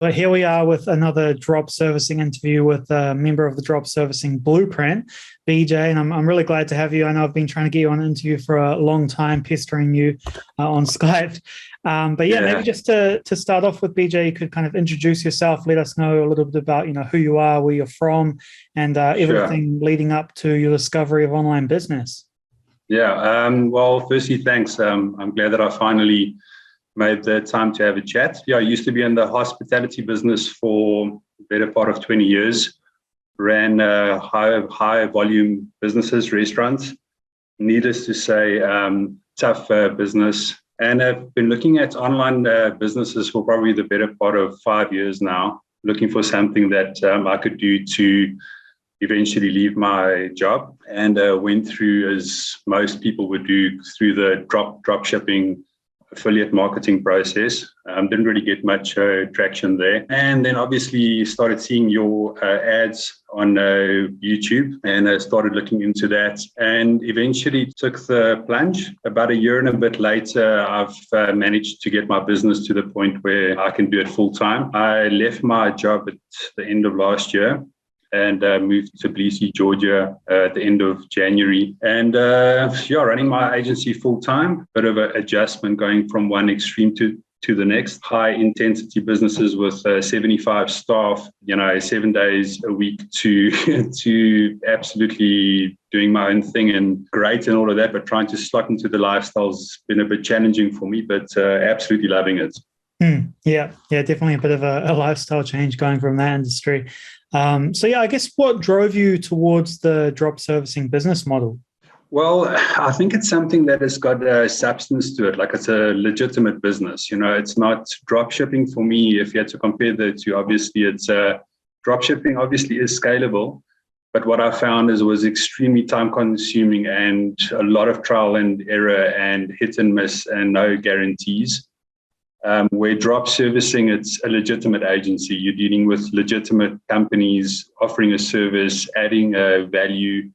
But here we are with another drop servicing interview with a member of the Drop Servicing Blueprint, BJ, and I'm really glad to have you. I know I've been trying to get you on an interview for a long time, pestering you on Skype. But maybe just to start off with, BJ, you could kind of introduce yourself, let us know a little bit about who you are, where you're from, and everything leading up to your discovery of online business. Well, firstly, thanks. I'm glad that I finally made the time to have a chat. I used to be in the hospitality business for the better part of 20 years, ran high volume businesses, restaurants. Needless to say, tough business. And I've been looking at online businesses for probably the better part of 5 years now, looking for something that I could do to eventually leave my job, and went through, as most people would do, through the drop shipping affiliate marketing process. Didn't really get much traction there. And then obviously started seeing your ads on YouTube, and I started looking into that, and eventually took the plunge. About a year and a bit later, I've managed to get my business to the point where I can do it full time. I left my job at the end of last year and moved to Tbilisi, Georgia at the end of January. And running my agency full time, bit of an adjustment going from one extreme to the next. High intensity businesses with 75 staff, 7 days a week to absolutely doing my own thing, and great and all of that, but trying to slot into the lifestyle's been a bit challenging for me, but absolutely loving it. Yeah, definitely a bit of a lifestyle change going from that industry. I guess what drove you towards the drop servicing business model? Well, I think it's something that has got a substance to it. Like, it's a legitimate business. It's not drop shipping for me. If you had to compare the two, obviously it's drop shipping obviously is scalable. But what I found is it was extremely time consuming and a lot of trial and error and hit and miss and no guarantees. Where drop servicing, it's a legitimate agency. You're dealing with legitimate companies offering a service, adding value.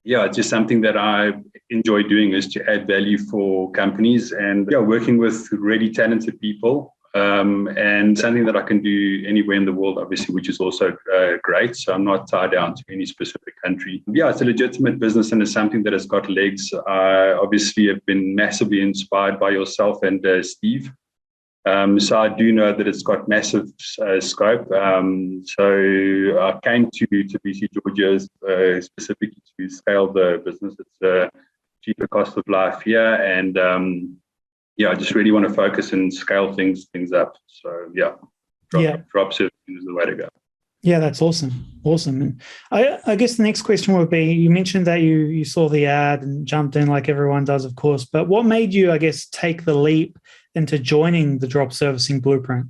It's just something that I enjoy doing, is to add value for companies, and working with really talented people, and something that I can do anywhere in the world, obviously, which is also great. So I'm not tied down to any specific country. It's a legitimate business, and it's something that has got legs. I obviously have been massively inspired by yourself and Steve. So I do know that it's got massive scope. So I came to BC, Georgia, specifically to scale the business. It's a cheaper cost of life here, and I just really want to focus and scale things up. So drop servicing is the way to go. Yeah, that's awesome. And I guess the next question would be, you mentioned that you saw the ad and jumped in like everyone does, of course, but what made you, I guess, take the leap into joining the Drop Servicing Blueprint?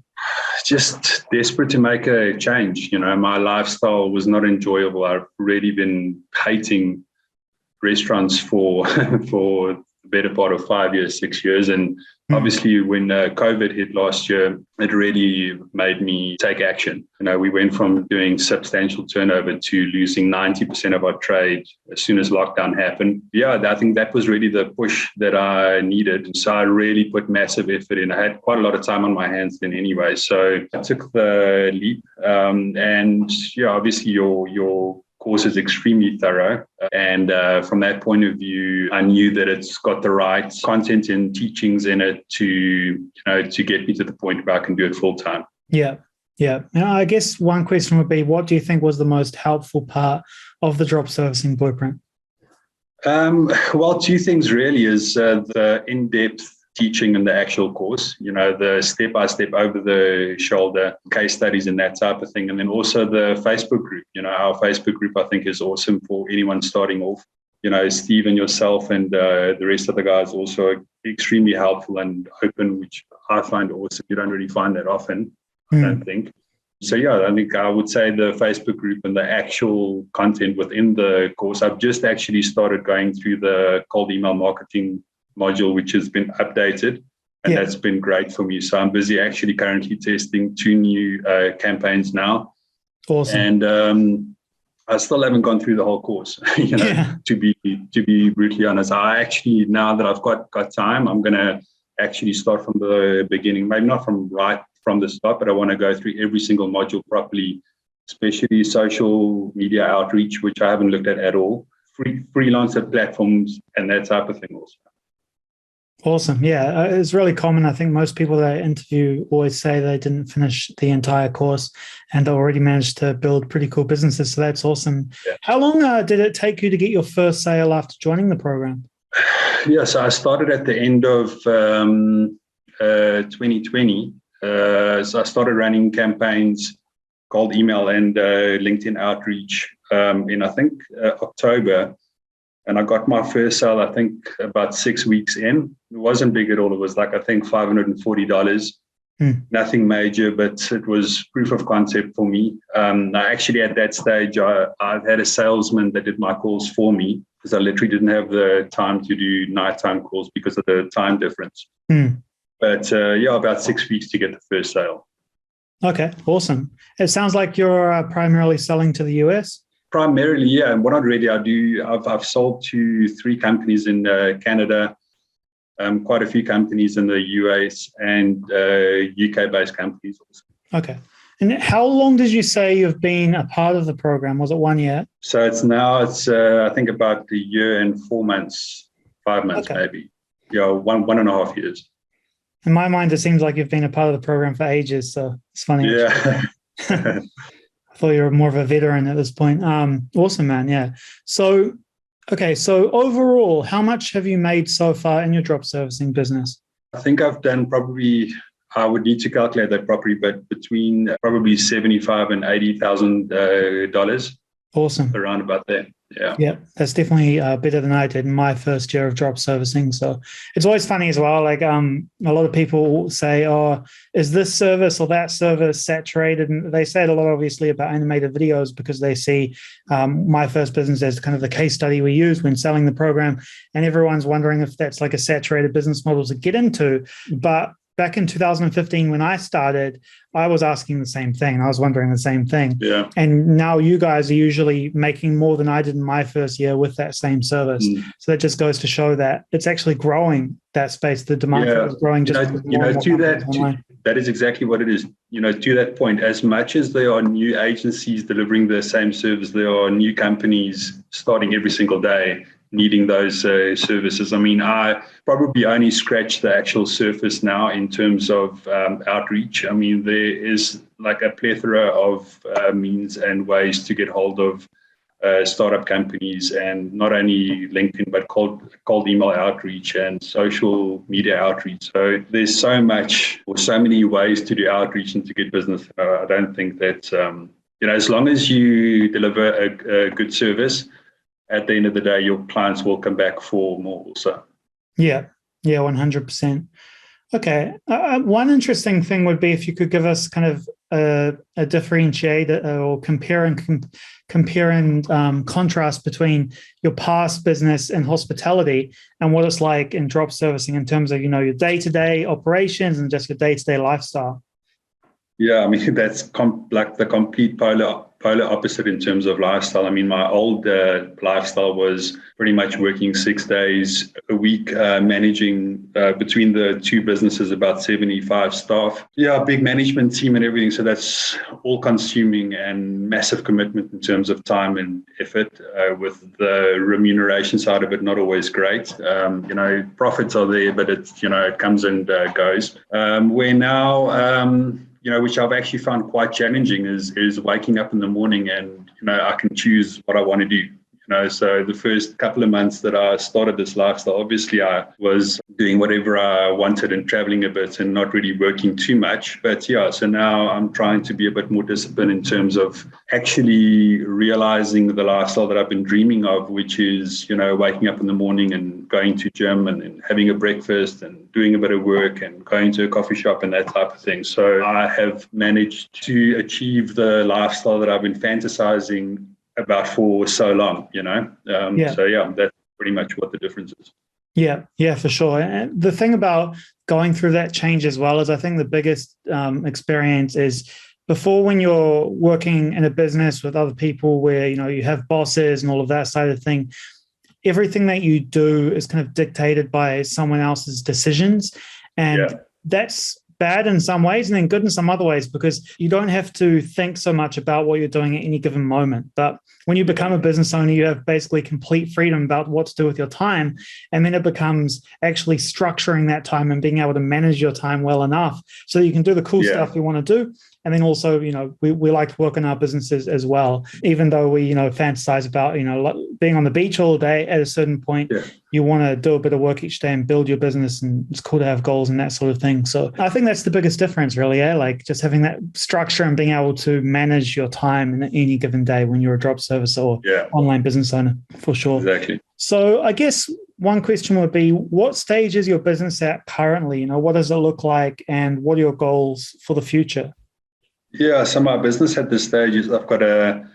Just desperate to make a change. My lifestyle was not enjoyable. I've really been hating restaurants for the better part of 5 years, 6 years. And obviously when COVID hit last year, it really made me take action. We went from doing substantial turnover to losing 90% of our trade as soon as lockdown happened. I think that was really the push that I needed. So I really put massive effort in. I had quite a lot of time on my hands then anyway. So I took the leap. Obviously your course is extremely thorough, and from that point of view, I knew that it's got the right content and teachings in it to get me to the point where I can do it full time. Yeah. Now, I guess one question would be, what do you think was the most helpful part of the Drop Servicing Blueprint? Well, two things really is the in-depth teaching in the actual course, the step-by-step, over the shoulder case studies and that type of thing. And then also the Facebook group, our Facebook group, I think, is awesome for anyone starting off. Steve and yourself and the rest of the guys also extremely helpful and open, which I find awesome. You don't really find that often, I don't think. So I think I would say the Facebook group and the actual content within the course. I've just actually started going through the cold email marketing module, which has been updated, and that's been great for me. So I'm busy actually currently testing 2 new campaigns now. Awesome. And I still haven't gone through the whole course, to be brutally honest. I actually, now that I've got time, I'm going to actually start from the beginning, maybe not from right from the start, but I want to go through every single module properly, especially social media outreach, which I haven't looked at all, freelancer platforms, and that type of thing also. Awesome. Yeah, it's really common. I think most people that I interview always say they didn't finish the entire course and they already managed to build pretty cool businesses. So that's awesome. Yeah. How long did it take you to get your first sale after joining the program? Yeah, so I started at the end of 2020. So I started running campaigns, cold email and LinkedIn outreach in, I think, October. And I got my first sale, I think, about 6 weeks in. It wasn't big at all. It was like, I think, $540. Nothing major, but it was proof of concept for me. Actually, at that stage, I've had a salesman that did my calls for me because I literally didn't have the time to do nighttime calls because of the time difference. But yeah, about 6 weeks to get the first sale. Okay, awesome. It sounds like you're primarily selling to the US. Primarily, yeah. And what already I do, I've sold to 3 companies in Canada, quite a few companies in the US and UK-based companies also. Okay. And how long did you say you've been a part of the program? Was it 1 year? So it's I think about a year and 4 months, 5 months maybe. Yeah, one and a half years. In my mind, it seems like you've been a part of the program for ages. So it's funny. Yeah. I thought you were more of a veteran at this point. Awesome, man. Yeah. So, okay. So overall, how much have you made so far in your drop servicing business? I think I've done probably, I would need to calculate that properly, but between probably $75,000 and $80,000. Awesome. Around about there. Yeah. Yeah, that's definitely better than I did in my first year of drop servicing. So it's always funny as well. Like a lot of people say, "Oh, is this service or that service saturated?" And they say it a lot, obviously, about animated videos because they see my first business as kind of the case study we use when selling the program, and everyone's wondering if that's like a saturated business model to get into. But back in 2015, when I started, I was asking the same thing. I was wondering the same thing. Yeah. And now you guys are usually making more than I did in my first year with that same service. So that just goes to show that it's actually growing, that space. The demand for it is growing. Just that is exactly what it is. To that point, as much as there are new agencies delivering the same service, there are new companies starting every single day needing those services. I mean, I probably only scratched the actual surface now in terms of outreach. I mean, there is like a plethora of means and ways to get hold of startup companies, and not only LinkedIn, but cold email outreach and social media outreach. So there's so much or so many ways to do outreach and to get business. I don't think that, as long as you deliver a good service, at the end of the day, your clients will come back for more also. Yeah, 100%. Okay. One interesting thing would be if you could give us kind of a differentiator or compare and contrast between your past business in hospitality and what it's like in drop servicing in terms of, your day-to-day operations and just your day-to-day lifestyle. Yeah, I mean, that's like the complete polar opposite in terms of lifestyle. I mean, my old lifestyle was pretty much working 6 days a week, managing between the 2 businesses about 75 staff. Yeah, big management team and everything. So that's all consuming and massive commitment in terms of time and effort, with the remuneration side of it not always great. Profits are there, but it comes and goes. Where now, which I've actually found quite challenging is waking up in the morning and, I can choose what I want to do. So the first couple of months that I started this lifestyle, obviously I was doing whatever I wanted and traveling a bit and not really working too much. But yeah, so now I'm trying to be a bit more disciplined in terms of actually realizing the lifestyle that I've been dreaming of, which is, waking up in the morning and going to gym and having a breakfast and doing a bit of work and going to a coffee shop and that type of thing. So I have managed to achieve the lifestyle that I've been fantasizing about for so long, So yeah, that's pretty much what the difference is. Yeah, for sure. And the thing about going through that change as well is I think the biggest experience is before, when you're working in a business with other people where, you have bosses and all of that side of thing, everything that you do is kind of dictated by someone else's decisions. And that's bad in some ways and then good in some other ways, because you don't have to think so much about what you're doing at any given moment. But when you become a business owner, you have basically complete freedom about what to do with your time. And then it becomes actually structuring that time and being able to manage your time well enough so that you can do the cool stuff you want to do. And then also, we like to work in our businesses as well, even though we, fantasize about, being on the beach all day. At a certain point, you want to do a bit of work each day and build your business. And it's cool to have goals and that sort of thing. So I think that's the biggest difference, really, like just having that structure and being able to manage your time in any given day when you're a drop service or online business owner, for sure. Exactly. So I guess one question would be, what stage is your business at currently? What does it look like and what are your goals for the future? Yeah, so my business at this stage is I've got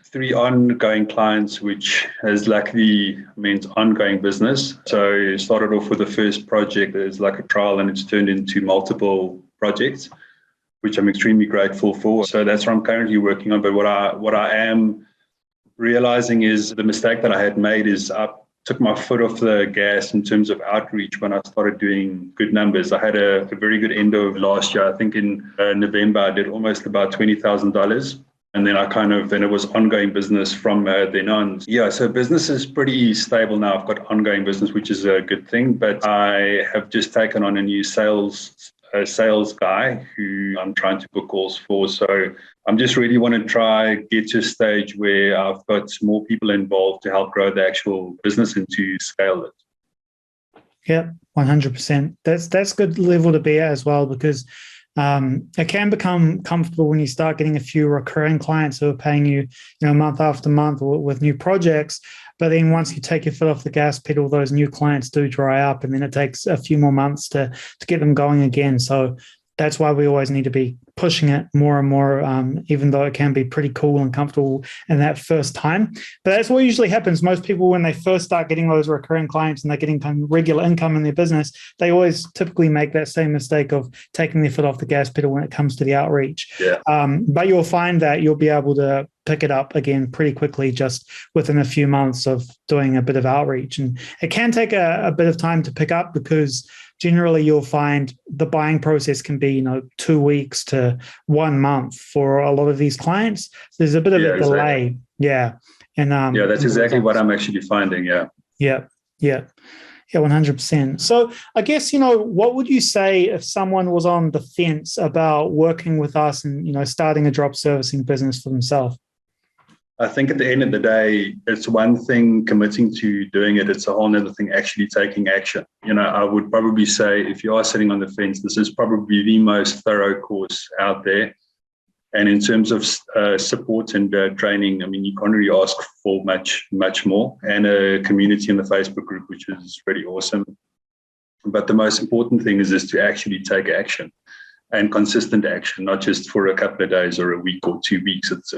3 ongoing clients, which has luckily means ongoing business. So it started off with the first project as like a trial and it's turned into multiple projects, which I'm extremely grateful for. So that's what I'm currently working on. But what I am realizing is the mistake that I had made is I took my foot off the gas in terms of outreach when I started doing good numbers. I had a very good end of last year. I think in November, I did almost about $20,000. And then and it was ongoing business from then on. Yeah, so business is pretty stable now. I've got ongoing business, which is a good thing. But I have just taken on a new sales guy who I'm trying to book calls for. So I'm just really want to try get to a stage where I've got more people involved to help grow the actual business and to scale it. Yeah, 100%. That's good level to be at as well, because it can become comfortable when you start getting a few recurring clients who are paying you, month after month with new projects. But then once you take your foot off the gas pedal, those new clients do dry up, and then it takes a few more months to get them going again. So that's why we always need to be pushing it more and more, even though it can be pretty cool and comfortable in that first time. But that's what usually happens. Most people, when they first start getting those recurring clients and they're getting kind of regular income in their business, they always typically make that same mistake of taking their foot off the gas pedal when it comes to the outreach. Yeah. But you'll find that you'll be able to pick it up again pretty quickly just within a few months of doing a bit of outreach. And it can take a bit of time to pick up, because generally you'll find the buying process can be 2 weeks to 1 month for a lot of these clients. There's a bit of a delay. Exactly. And that's exactly what I'm actually finding. Yeah 100%. So I guess, what would you say if someone was on the fence about working with us and starting a drop servicing business for themselves? I think at the end of the day, it's one thing committing to doing it. It's a whole other thing actually taking action. I would probably say if you are sitting on the fence, this is probably the most thorough course out there. And in terms of support and training, you can't really ask for much more. And a community in the Facebook group, which is pretty awesome. But the most important thing is to actually take action. And consistent action, not just for a couple of days or a week or 2 weeks. It's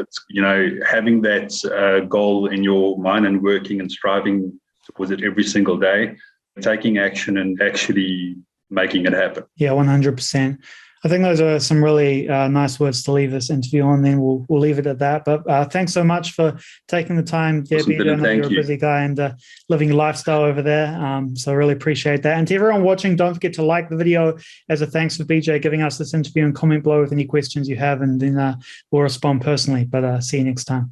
having that goal in your mind and working and striving towards it every single day, taking action and actually making it happen. Yeah, 100%. I think those are some really nice words to leave this interview on. Then we'll leave it at that. But thanks so much for taking the time. Awesome, I know you're a busy guy and living a lifestyle over there. So I really appreciate that. And to everyone watching, don't forget to like the video as a thanks for BJ giving us this interview, and comment below with any questions you have, and then we'll respond personally. But see you next time.